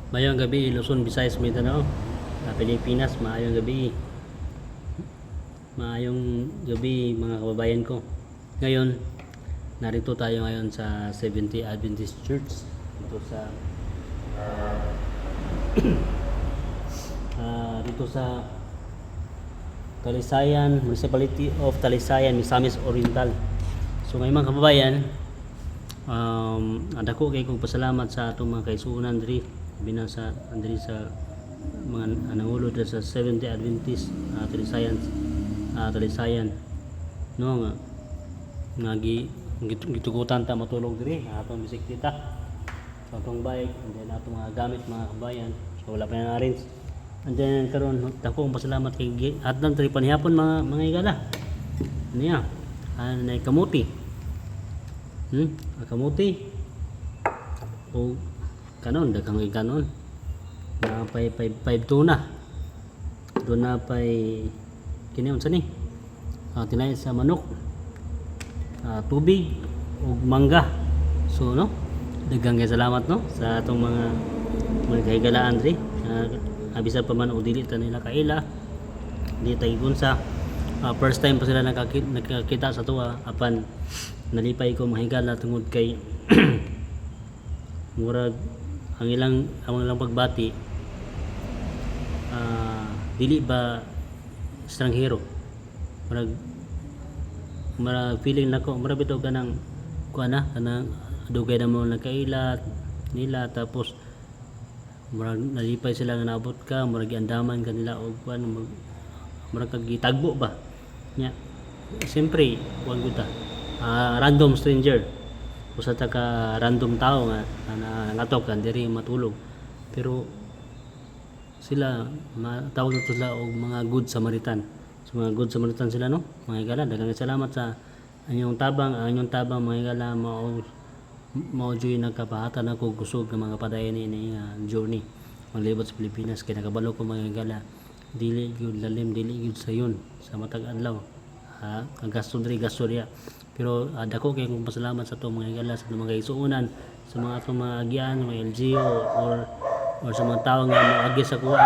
Mayong gabi, Luzon, Visayas, Mindanao, Pilipinas, maayong gabi. Maayong gabi mga kababayan ko. Ngayon, narito tayo ngayon sa Seventh-day Adventist Church dito sa dito sa Talisayan, Municipality of Talisayan, Misamis Oriental. So ngayon mga kababayan, dako kay kong pasalamat sa atong mga kaisunan diri binasa andiri sa mga nangulo sa Seventh-day Adventist Talisayan no nga gitugutan ta matulog diri atong bisikleta sa atong bike and then atong mga gamit mga kabayan, so wala pa na arrange and then karon dako kong pasalamat kay atang diri panihapon mga igala niya na kamuti kamuti o kanon daghang kanon na pay 5 tuna doon na pay kini unsa ni tinay sa manok, tubig ug mangga. So no daghang kay salamat no sa atong mga kahigalaan diri bisan pa man o dili ta nila kaila di tay gunsa first time pa sila nakakita sa tuwa apan nalipay ko mahigala tungod kay murag ang ilang pagbati dili ba estranghero, marag feeling nako marag bitaw kanang kuana kanang dugay na mo nagkailat nila tapos marag nalipay sila nga naabot ka marag andaman kanila og kuan marag kagitagbo ba nya siyempre kuan gud ta random stranger usa ta ka random tao nga nangatok kan diri matulog pero sila matawag nato sila og mga good Samaritan. So mga good Samaritan sila no mga igala daghang salamat sa anyong tabang mga igala mao joy nagkapahatan ako kusog nga mga padayon ni journey maglibot sa Pilipinas kay nakabalo ko mga igala dili gyud lalim dili gyud sayon sa matag adlaw ang gasto diya pero dako kay kong pasalamat sa to mga igala sa mga isuunan sa mga atong mga agyan mga LGU or sa mga tao nga moagi sa kuha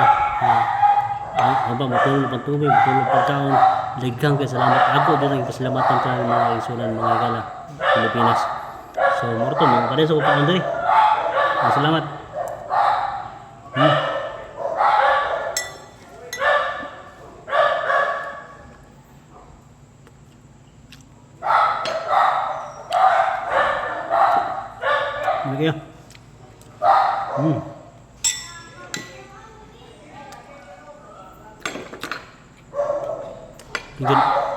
aba matulog pagtubig matulog pagkaon daghang kay salamat ako din pasalamatan sa mga isuunan mga igala Pilipinas. So morto mo kada sa ko pa diri salamat okay. Good.